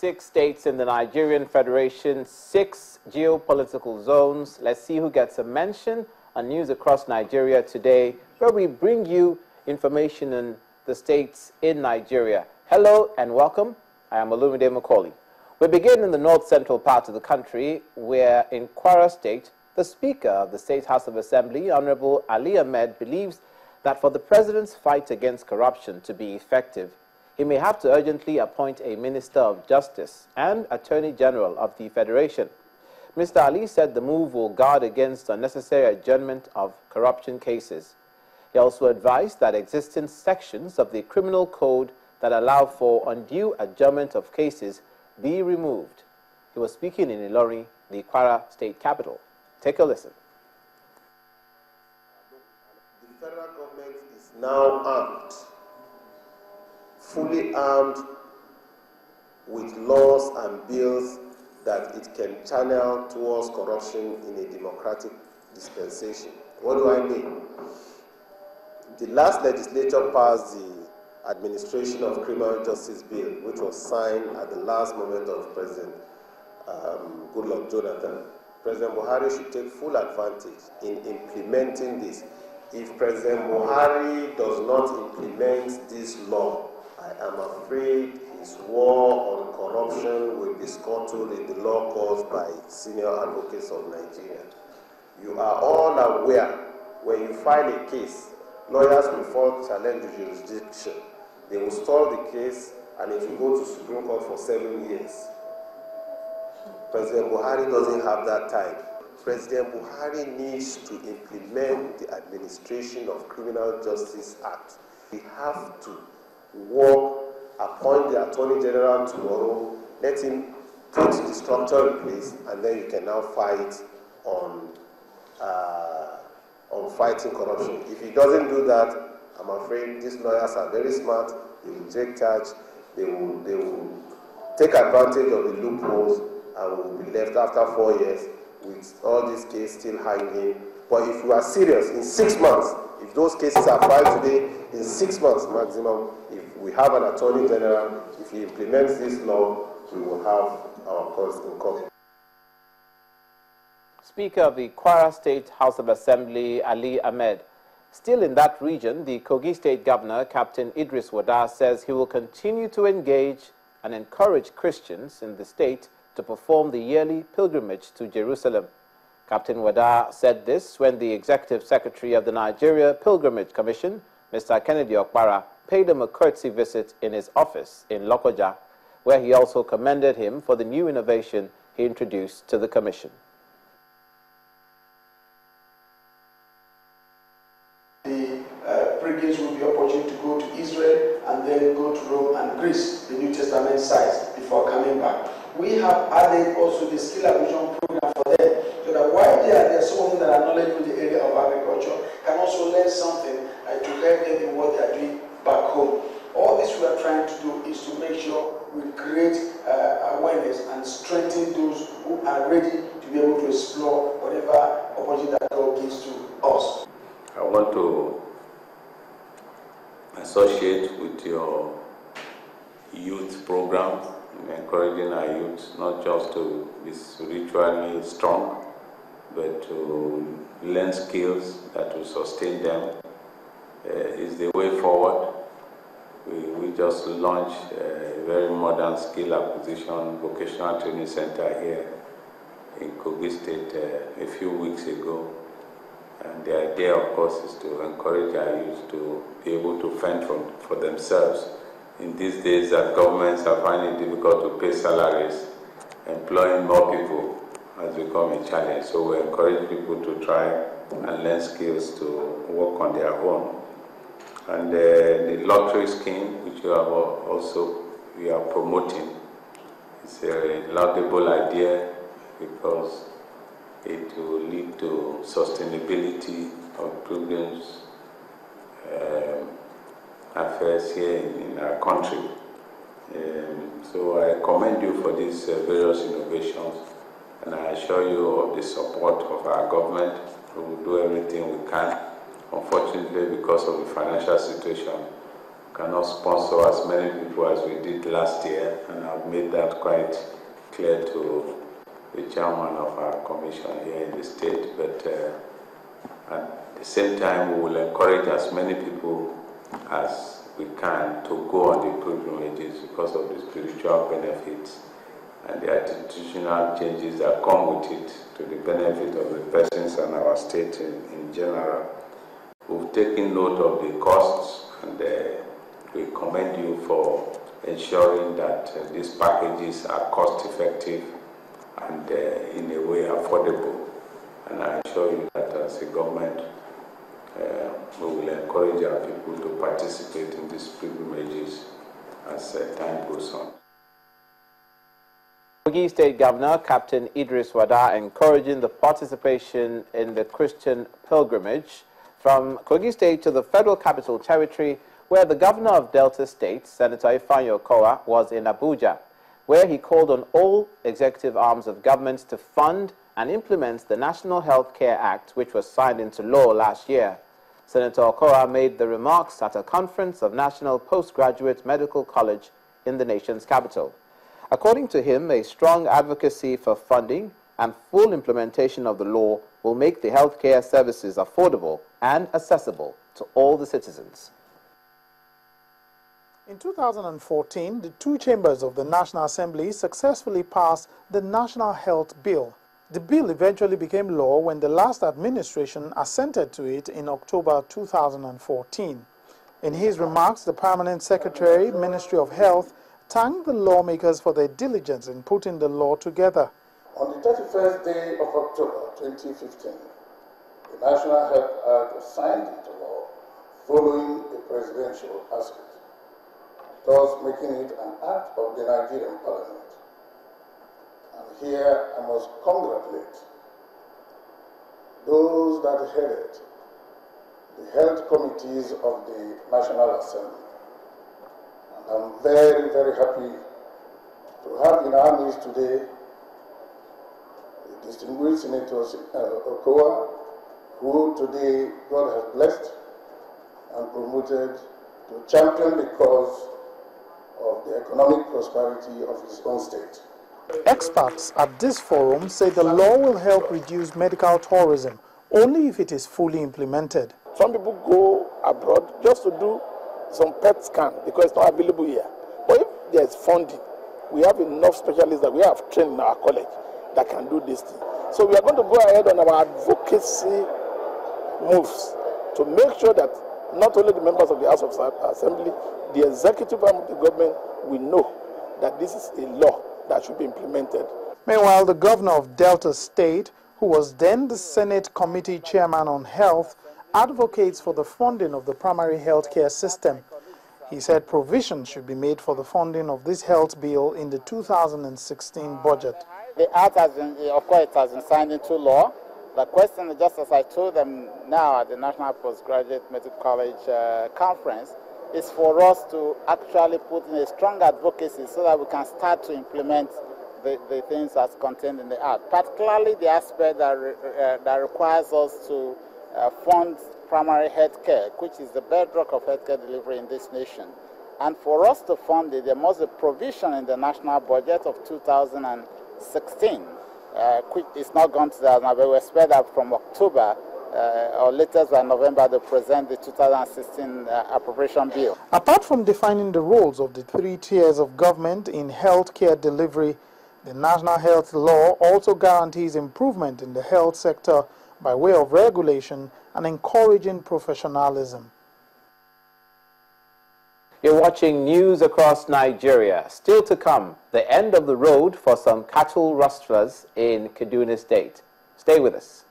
6 states in the Nigerian Federation, 6 geopolitical zones. Let's see who gets a mention on News Across Nigeria today, where we bring you information on the states in Nigeria. Hello and welcome. I am Olumide Macaulay. We begin in the north-central part of the country, where in Kwara State, the Speaker of the State House of Assembly, Honorable Ali Ahmed, believes that for the President's fight against corruption to be effective, he may have to urgently appoint a Minister of Justice and Attorney General of the Federation. Mr. Ali said the move will guard against unnecessary adjournment of corruption cases. He also advised that existing sections of the Criminal Code that allow for undue adjournment of cases be removed. He was speaking in Ilorin, the Kwara State capital. Take a listen. The federal government is now armed, fully armed with laws and bills that it can channel towards corruption in a democratic dispensation. What do I mean? The last legislature passed the Administration of Criminal Justice Bill, which was signed at the last moment of President Goodluck Jonathan. President Buhari should take full advantage in implementing this. If President Buhari does not implement this law, I am afraid his war on corruption will be scuttled in the law courts by senior advocates of Nigeria. You are all aware, when you file a case, lawyers will challenge the jurisdiction. They will stall the case and it will go to Supreme Court for 7 years. President Buhari doesn't have that time. President Buhari needs to implement the Administration of Criminal Justice Act. We have to appoint the Attorney General tomorrow, let him put the structure in place, and then you can now fight on fighting corruption. If he doesn't do that, I'm afraid these lawyers are very smart. They will take charge. They will take advantage of the loopholes and will be left after 4 years with all these cases still hanging. But if you are serious, in 6 months, if those cases are filed today, in 6 months maximum, if we have an Attorney General, if he implements this law, we will have our cause in court. Speaker of the Kwara State House of Assembly, Ali Ahmed. Still in that region, the Kogi State Governor, Captain Idris Wada, says he will continue to engage and encourage Christians in the state to perform the yearly pilgrimage to Jerusalem. Captain Wada said this when the Executive Secretary of the Nigeria Pilgrimage Commission, Mr. Kennedy Okpara, paid him a courtesy visit in his office in Lokoja, where he also commended him for the new innovation he introduced to the Commission. The pilgrims will be opportunity to go to Israel and then go to Rome and Greece, the New Testament sites, before coming back. We have added also the skill acquisition program for them, so that while there are some of them that are knowledgeable in the area of agriculture, can also learn something to help them in what they are doing back home. All this we are trying to do is to make sure we create awareness and strengthen those who are ready to be able to explore whatever opportunity that God gives to us. I want to associate with your youth program, encouraging our youth not just to be spiritually strong, but to learn skills that will sustain them is the way forward. We just launched a very modern skill acquisition vocational training center here in Kogi State a few weeks ago. And the idea, of course, is to encourage our youth to be able to fend for themselves. In these days that governments are finding it difficult to pay salaries, employing more people has become a challenge. So we encourage people to try and learn skills to work on their own. And the lottery scheme, which we are promoting, is a laudable idea because it will lead to sustainability of pilgrims' affairs here in our country. So I commend you for these various innovations, and I assure you of the support of our government. We will do everything we can. Unfortunately, because of the financial situation, cannot sponsor as many people as we did last year, and I've made that quite clear to the chairman of our commission here in the state. But at the same time, we will encourage as many people as we can to go on the pilgrimages because of the spiritual benefits and the attitudinal changes that come with it to the benefit of the persons and our state in general. We've taken note of the costs, and we commend you for ensuring that these packages are cost effective and in a way affordable. And I assure you that as a government, we will encourage our people to participate in these pilgrimages as time goes on. Kogi State Governor Captain Idris Wada encouraging the participation in the Christian pilgrimage from Kogi State to the Federal Capital Territory, where the Governor of Delta State, Senator Ifeanyi Okowa, was in Abuja, where he called on all executive arms of government to fund and implement the National Health Care Act, which was signed into law last year. Senator Okowa made the remarks at a conference of National Postgraduate Medical College in the nation's capital. According to him, a strong advocacy for funding and full implementation of the law will make the healthcare services affordable and accessible to all the citizens. In 2014, the two chambers of the National Assembly successfully passed the National Health Bill. The bill eventually became law when the last administration assented to it in October 2014. In his remarks, the Permanent Secretary, Ministry of Health, thanked the lawmakers for their diligence in putting the law together. On the 31st day of October 2015, the National Health Act was signed into law following a presidential aspect, thus making it an act of the Nigerian Parliament. And here I must congratulate those that headed the health committees of the National Assembly. And I'm very, very happy to have in our midst today the distinguished Senator Okowa, who today God has blessed and promoted to champion the cause of the economic prosperity of his own state. Experts at this forum say the law will help reduce medical tourism only if it is fully implemented. Some people go abroad just to do some PET scan because it's not available here. But if there's funding, we have enough specialists that we have trained in our college that can do this thing. So we are going to go ahead on our advocacy moves to make sure that not only the members of the House of Assembly, the executive arm of the government will know that this is a law that should be implemented. Meanwhile, the governor of Delta State, who was then the Senate Committee Chairman on Health, advocates for the funding of the primary health care system. He said provision should be made for the funding of this health bill in the 2016 budget. The act has been, of course, it has been signed into law. The question, just as I told them now at the National Postgraduate Medical College conference, is for us to actually put in a strong advocacy so that we can start to implement the things that's contained in the act, particularly the aspect that requires us to fund primary health care, which is the bedrock of healthcare delivery in this nation. And for us to fund it, there must be provision in the national budget of 2016, which is not gone to that now, but we expect that from October or latest by November to present the 2016 appropriation bill. Apart from defining the roles of the three tiers of government in health care delivery, the National Health Law also guarantees improvement in the health sector by way of regulation and encouraging professionalism. You're watching news across Nigeria. Still to come, the end of the road for some cattle rustlers in Kaduna State. Stay with us.